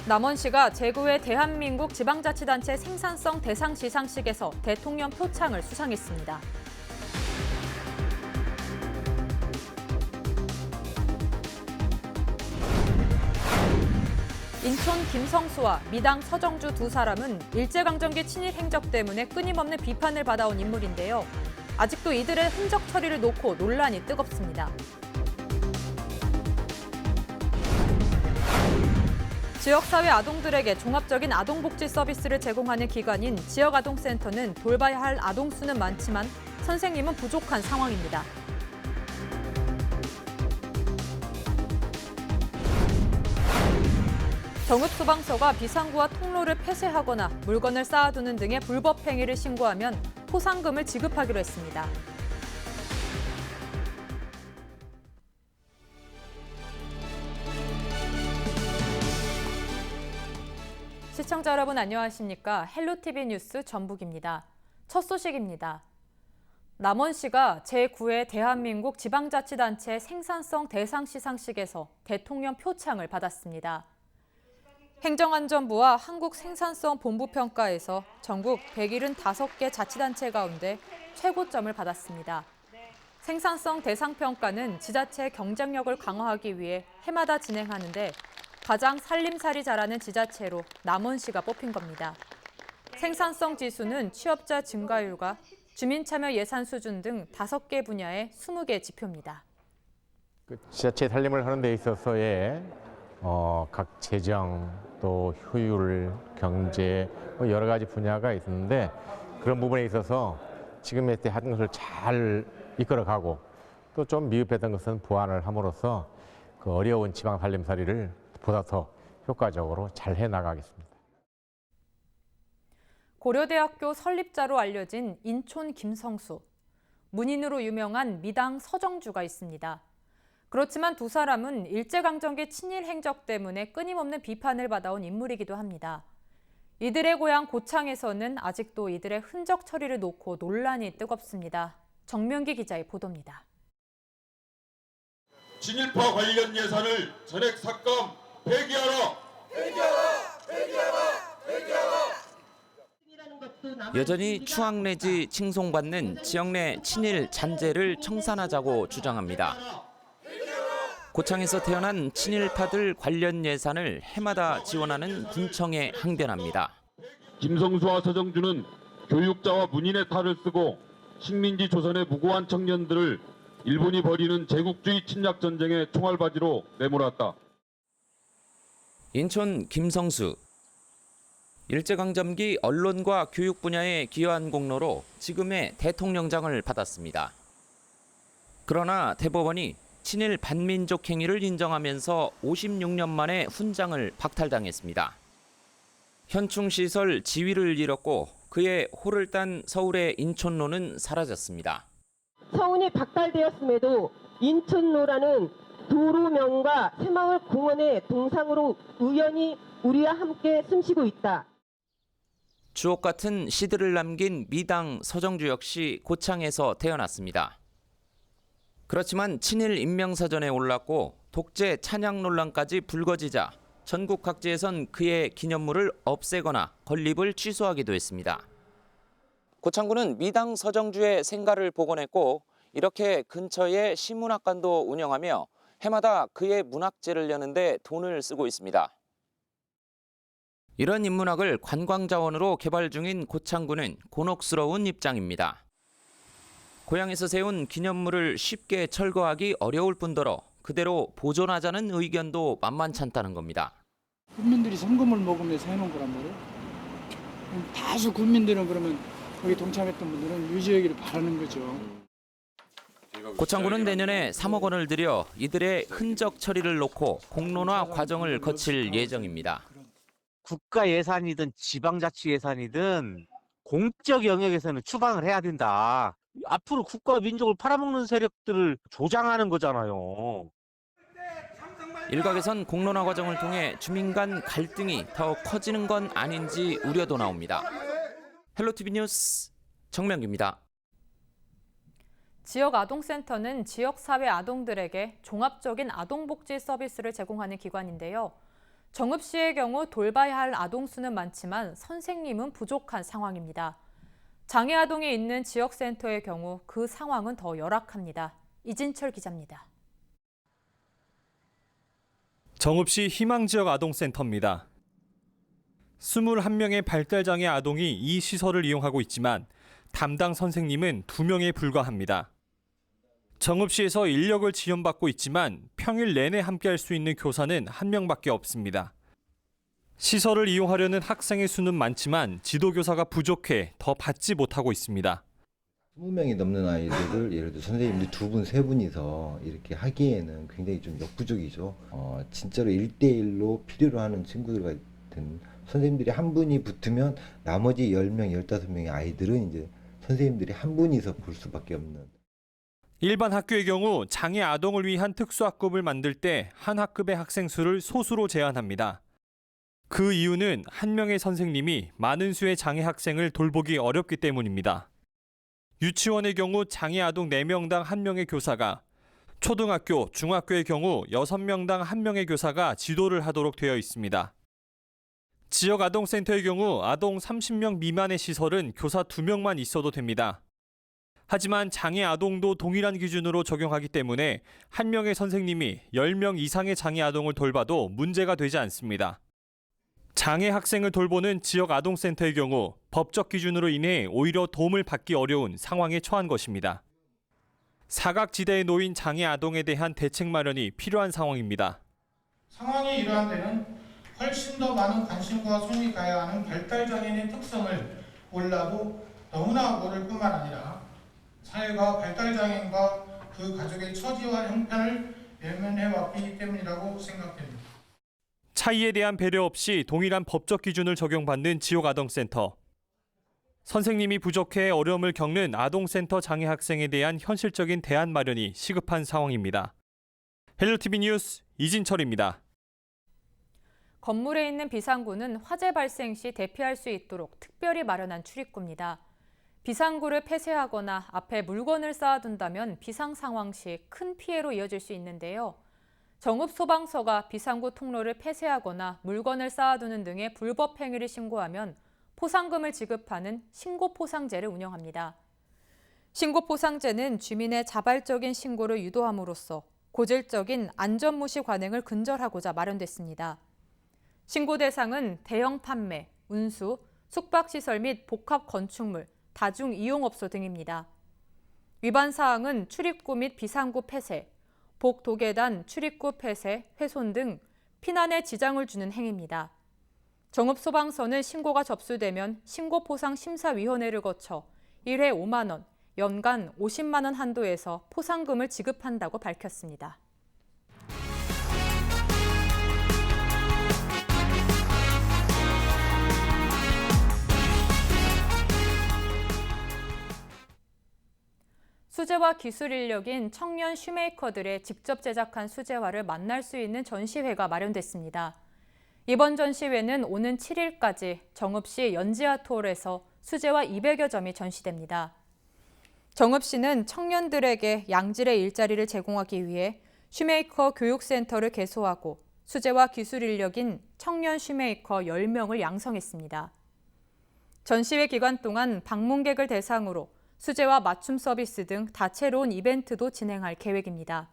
남원시가 제9회 대한민국 지방자치단체 생산성 대상 시상식에서 대통령 표창을 수상했습니다. 인천 김성수와 미당 서정주 두 사람은 일제강점기 친일 행적 때문에 끊임없는 비판을 받아온 인물인데요. 아직도 이들의 흔적 처리를 놓고 논란이 뜨겁습니다. 지역사회 아동들에게 종합적인 아동복지 서비스를 제공하는 기관인 지역아동센터는 돌봐야 할 아동 수는 많지만 선생님은 부족한 상황입니다. 정읍소방서가 비상구와 통로를 폐쇄하거나 물건을 쌓아두는 등의 불법 행위를 신고하면 포상금을 지급하기로 했습니다. 시청자 여러분 안녕하십니까? 헬로티비 뉴스 전북입니다. 첫 소식입니다. 남원시가 제9회 대한민국 지방자치단체 생산성 대상 시상식에서 대통령 표창을 받았습니다. 행정안전부와 한국생산성본부평가에서 전국 175개 자치단체 가운데 최고점을 받았습니다. 생산성 대상평가는 지자체 경쟁력을 강화하기 위해 해마다 진행하는데 가장 살림살이 잘하는 지자체로 남원시가 뽑힌 겁니다. 생산성 지수는 취업자 증가율과 주민참여 예산 수준 등 5개 분야의 20개 지표입니다. 지자체 살림을 하는 데 있어서의 각 재정, 또 효율, 경제 여러 가지 분야가 있었는데 그런 부분에 있어서 지금 때 하던 것을 잘 이끌어가고 또 좀 미흡했던 것은 보완을 함으로써 그 어려운 지방 살림살이를 보다 더 효과적으로 잘 해나가겠습니다. 고려대학교 설립자로 알려진 인촌 김성수, 문인으로 유명한 미당 서정주가 있습니다. 그렇지만 두 사람은 일제강점기 친일 행적 때문에 끊임없는 비판을 받아온 인물이기도 합니다. 이들의 고향 고창에서는 아직도 이들의 흔적 처리를 놓고 논란이 뜨겁습니다. 정명기 기자의 보도입니다. 친일파 관련 예산을 전액 삭감, 폐기하라! 여전히 추앙 내지 칭송받는 지역 내 친일 잔재를 청산하자고 주장합니다. 고창에서 태어난 친일파들 관련 예산을 해마다 지원하는 군청에 항변합니다. 김성수와 서정주는 교육자와 문인의 탈을 쓰고 식민지 조선의 무고한 청년들을 일본이 벌이는 제국주의 침략 전쟁의 총알바지로 내몰았다. 인천 김성수. 일제강점기 언론과 교육 분야에 기여한 공로로 지금의 대통령장을 받았습니다. 그러나 대법원이 친일 반민족 행위를 인정하면서 56년 만에 훈장을 박탈당했습니다. 현충시설 지위를 잃었고 그의 호를 딴 서울의 인촌로는 사라졌습니다. 서운이 박탈되었음에도 인촌로라는 도로명과 새마을 공원의 동상으로 우연히 우리와 함께 숨쉬고 있다. 주옥 같은 시들을 남긴 미당 서정주 역시 고창에서 태어났습니다. 그렇지만 친일 인명사전에 올랐고 독재 찬양 논란까지 불거지자 전국 각지에선 그의 기념물을 없애거나 건립을 취소하기도 했습니다. 고창군은 미당 서정주의 생가를 복원했고 이렇게 근처에 시문학관도 운영하며 해마다 그의 문학제를 여는데 돈을 쓰고 있습니다. 이런 인문학을 관광자원으로 개발 중인 고창군은 곤혹스러운 입장입니다. 고향에서 세운 기념물을 쉽게 철거하기 어려울 뿐더러 그대로 보존하자는 의견도 만만찮다는 겁니다. 국민들이 성금을 먹으면서 해놓은 거란 말이에요. 다수 국민들은 그러면 거기 동참했던 분들은 유지하기를 바라는 거죠. 고창군은 내년에 3억 원을 들여 이들의 흔적 처리를 놓고 공론화 과정을 거칠 예정입니다. 국가 예산이든 지방자치 예산이든 공적 영역에서는 추방을 해야 된다. 앞으로 국가와 민족을 팔아먹는 세력들을 조장하는 거잖아요. 일각에선 공론화 과정을 통해 주민 간 갈등이 더 커지는 건 아닌지 우려도 나옵니다. 헬로티비 뉴스 정명기입니다. 지역아동센터는 지역사회 아동들에게 종합적인 아동복지 서비스를 제공하는 기관인데요. 정읍시의 경우 돌봐야 할 아동 수는 많지만 선생님은 부족한 상황입니다. 장애 아동이 있는 지역센터의 경우 그 상황은 더 열악합니다. 이진철 기자입니다. 정읍시 희망지역 아동센터입니다. 21명의 발달장애 아동이 이 시설을 이용하고 있지만 담당 선생님은 2명에 불과합니다. 정읍시에서 인력을 지원받고 있지만 평일 내내 함께할 수 있는 교사는 1명밖에 없습니다. 시설을 이용하려는 학생의 수는 많지만 지도교사가 부족해 더 받지 못하고 있습니다. 20명이 넘는 아이들을 예를 들어 선생님들 2분, 3분이서 이렇게 하기에는 굉장히 좀 역부족이죠. 진짜로 1대1로 필요로 하는 친구들 같은 선생님들이 한 분이 붙으면 나머지 10명, 15명의 아이들은 이제 선생님들이 한 분이서 볼 수밖에 없는. 일반 학교의 경우 장애 아동을 위한 특수학급을 만들 때 한 학급의 학생 수를 소수로 제한합니다. 그 이유는 한 명의 선생님이 많은 수의 장애 학생을 돌보기 어렵기 때문입니다. 유치원의 경우 장애 아동 4명당 1명의 교사가, 초등학교, 중학교의 경우 6명당 1명의 교사가 지도를 하도록 되어 있습니다. 지역 아동센터의 경우 아동 30명 미만의 시설은 교사 2명만 있어도 됩니다. 하지만 장애 아동도 동일한 기준으로 적용하기 때문에 1명의 선생님이 10명 이상의 장애 아동을 돌봐도 문제가 되지 않습니다. 장애 학생을 돌보는 지역 아동센터의 경우 법적 기준으로 인해 오히려 도움을 받기 어려운 상황에 처한 것입니다. 사각지대에 놓인 장애 아동에 대한 대책 마련이 필요한 상황입니다. 상황이 이러한 때는 훨씬 더 많은 관심과 손이 가야 하는 발달장애인의 특성을 몰라도 너무나 모를 뿐만 아니라 사회가 발달장애인과 그 가족의 처지와 형편을 외면해왔기 때문이라고 생각됩니다. 차이에 대한 배려 없이 동일한 법적 기준을 적용받는 지역 아동센터. 선생님이 부족해 어려움을 겪는 아동센터 장애 학생에 대한 현실적인 대안 마련이 시급한 상황입니다. 헬로티비 뉴스 이진철입니다. 건물에 있는 비상구는 화재 발생 시 대피할 수 있도록 특별히 마련한 출입구입니다. 비상구를 폐쇄하거나 앞에 물건을 쌓아둔다면 비상 상황 시 큰 피해로 이어질 수 있는데요. 정읍소방서가 비상구 통로를 폐쇄하거나 물건을 쌓아두는 등의 불법 행위를 신고하면 포상금을 지급하는 신고포상제를 운영합니다. 신고포상제는 주민의 자발적인 신고를 유도함으로써 고질적인 안전무시 관행을 근절하고자 마련됐습니다. 신고 대상은 대형 판매, 운수, 숙박시설 및 복합 건축물, 다중이용업소 등입니다. 위반 사항은 출입구 및 비상구 폐쇄, 복도계단 출입구 폐쇄, 훼손 등 피난에 지장을 주는 행위입니다. 정읍소방서는 신고가 접수되면 신고포상심사위원회를 거쳐 1회 5만 원, 연간 50만 원 한도에서 포상금을 지급한다고 밝혔습니다. 수제화 기술 인력인 청년 슈메이커들의 직접 제작한 수제화를 만날 수 있는 전시회가 마련됐습니다. 이번 전시회는 오는 7일까지 정읍시 연지아트홀에서 수제화 200여 점이 전시됩니다. 정읍시는 청년들에게 양질의 일자리를 제공하기 위해 슈메이커 교육센터를 개소하고 수제화 기술 인력인 청년 슈메이커 10명을 양성했습니다. 전시회 기간 동안 방문객을 대상으로 수제화 맞춤 서비스 등 다채로운 이벤트도 진행할 계획입니다.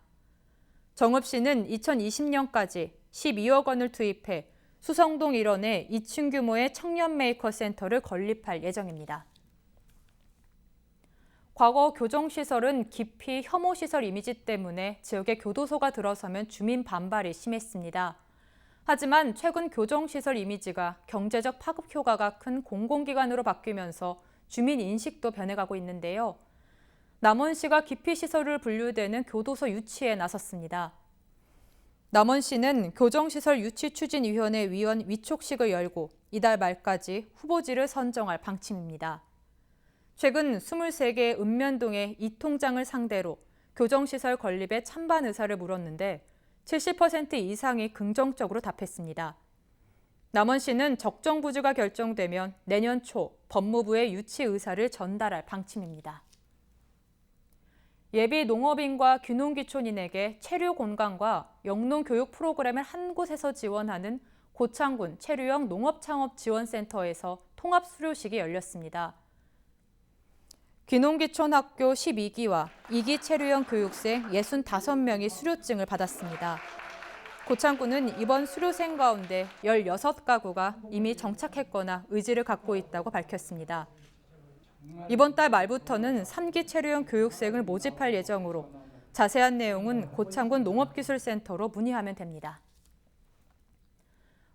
정읍시는 2020년까지 12억 원을 투입해 수성동 일원에 2층 규모의 청년 메이커 센터를 건립할 예정입니다. 과거 교정시설은 기피 혐오시설 이미지 때문에 지역에 교도소가 들어서면 주민 반발이 심했습니다. 하지만 최근 교정시설 이미지가 경제적 파급 효과가 큰 공공기관으로 바뀌면서 주민 인식도 변해가고 있는데요. 남원시가 기피시설을 분류되는 교도소 유치에 나섰습니다. 남원시는 교정시설 유치추진위원회 위원 위촉식을 열고 이달 말까지 후보지를 선정할 방침입니다. 최근 23개의 읍면동의 이 통장을 상대로 교정시설 건립에 찬반 의사를 물었는데 70% 이상이 긍정적으로 답했습니다. 남원시는 적정부지가 결정되면 내년 초 법무부에 유치 의사를 전달할 방침입니다. 예비 농업인과 귀농귀촌인에게 체류 공간과 영농 교육 프로그램을 한 곳에서 지원하는 고창군 체류형 농업창업지원센터에서 통합수료식이 열렸습니다. 귀농귀촌학교 12기와 2기 체류형 교육생 65명이 수료증을 받았습니다. 고창군은 이번 수료생 가운데 16가구가 이미 정착했거나 의지를 갖고 있다고 밝혔습니다. 이번 달 말부터는 3기 체류형 교육생을 모집할 예정으로 자세한 내용은 고창군 농업기술센터로 문의하면 됩니다.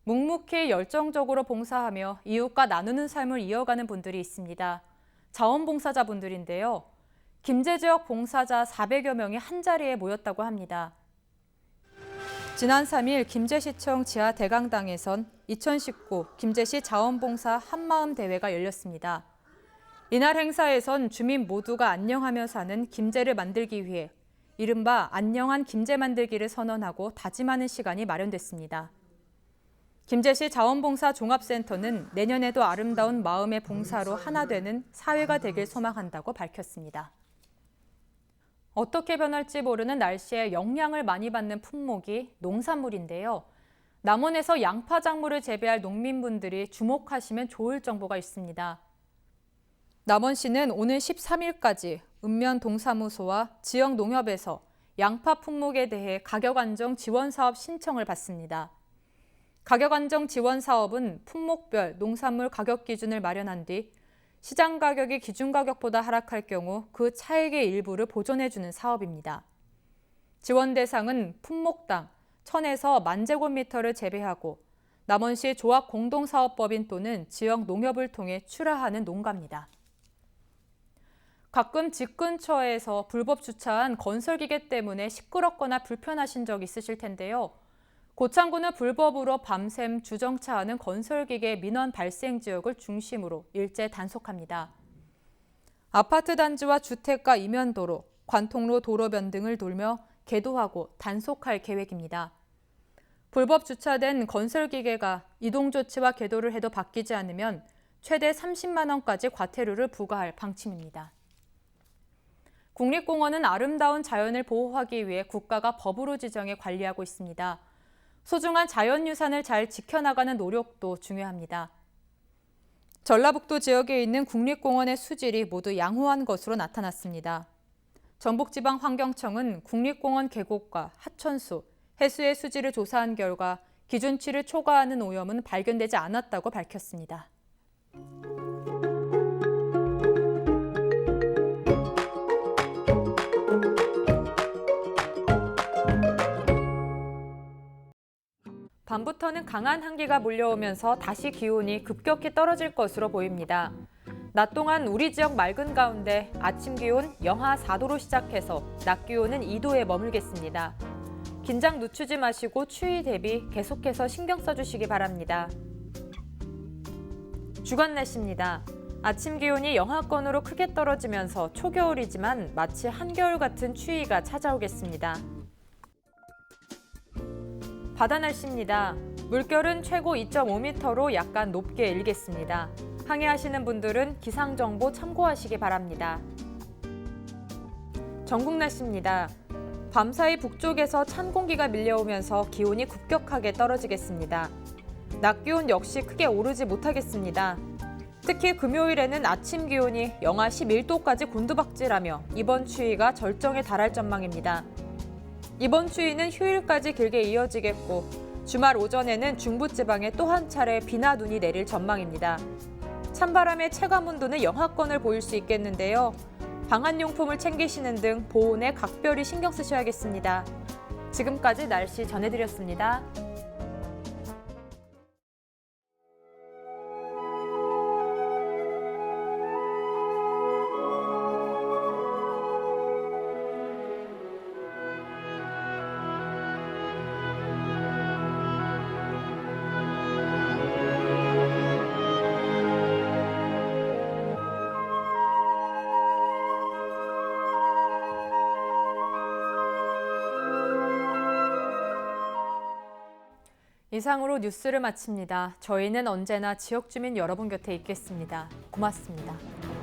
묵묵히 열정적으로 봉사하며 이웃과 나누는 삶을 이어가는 분들이 있습니다. 자원봉사자분들인데요. 김제 지역 봉사자 400여 명이 한자리에 모였다고 합니다. 지난 3일 김제시청 지하 대강당에선 2019 김제시 자원봉사 한마음 대회가 열렸습니다. 이날 행사에선 주민 모두가 안녕하며 사는 김제를 만들기 위해 이른바 안녕한 김제 만들기를 선언하고 다짐하는 시간이 마련됐습니다. 김제시 자원봉사 종합센터는 내년에도 아름다운 마음의 봉사로 하나 되는 사회가 되길 소망한다고 밝혔습니다. 어떻게 변할지 모르는 날씨에 영향을 많이 받는 품목이 농산물인데요. 남원에서 양파 작물을 재배할 농민분들이 주목하시면 좋을 정보가 있습니다. 남원시는 오늘 13일까지 읍면동사무소와 지역 농협에서 양파 품목에 대해 가격 안정 지원 사업 신청을 받습니다. 가격 안정 지원 사업은 품목별 농산물 가격 기준을 마련한 뒤 시장 가격이 기준 가격보다 하락할 경우 그 차익의 일부를 보존해주는 사업입니다. 지원 대상은 품목당 1000에서 10,000제곱미터를 재배하고 남원시 조합 공동사업법인 또는 지역 농협을 통해 출하하는 농가입니다. 가끔 집 근처에서 불법 주차한 건설기계 때문에 시끄럽거나 불편하신 적 있으실 텐데요. 고창군은 불법으로 밤샘 주정차하는 건설기계 민원 발생 지역을 중심으로 일제 단속합니다. 아파트 단지와 주택가 이면도로, 관통로 도로변 등을 돌며 계도하고 단속할 계획입니다. 불법 주차된 건설기계가 이동조치와 계도를 해도 바뀌지 않으면 최대 30만 원까지 과태료를 부과할 방침입니다. 국립공원은 아름다운 자연을 보호하기 위해 국가가 법으로 지정해 관리하고 있습니다. 소중한 자연유산을 잘 지켜나가는 노력도 중요합니다. 전라북도 지역에 있는 국립공원의 수질이 모두 양호한 것으로 나타났습니다. 전북지방환경청은 국립공원 계곡과 하천수, 해수의 수질을 조사한 결과 기준치를 초과하는 오염은 발견되지 않았다고 밝혔습니다. 밤부터는 강한 한기가 몰려오면서 다시 기온이 급격히 떨어질 것으로 보입니다. 낮 동안 우리 지역 맑은 가운데 아침 기온 영하 4도로 시작해서 낮 기온은 2도에 머물겠습니다. 긴장 늦추지 마시고 추위 대비 계속해서 신경 써주시기 바랍니다. 주간 날씨입니다. 아침 기온이 영하권으로 크게 떨어지면서 초겨울이지만 마치 한겨울 같은 추위가 찾아오겠습니다. 바다 날씨입니다. 물결은 최고 2.5m로 약간 높게 일겠습니다. 항해하시는 분들은 기상정보 참고하시기 바랍니다. 전국 날씨입니다. 밤사이 북쪽에서 찬 공기가 밀려오면서 기온이 급격하게 떨어지겠습니다. 낮 기온 역시 크게 오르지 못하겠습니다. 특히 금요일에는 아침 기온이 영하 11도까지 곤두박질하며 이번 추위가 절정에 달할 전망입니다. 이번 추위는 휴일까지 길게 이어지겠고 주말 오전에는 중부지방에 또 한 차례 비나 눈이 내릴 전망입니다. 찬바람에 체감온도는 영하권을 보일 수 있겠는데요. 방한용품을 챙기시는 등 보온에 각별히 신경 쓰셔야겠습니다. 지금까지 날씨 전해드렸습니다. 이상으로 뉴스를 마칩니다. 저희는 언제나 지역 주민 여러분 곁에 있겠습니다. 고맙습니다.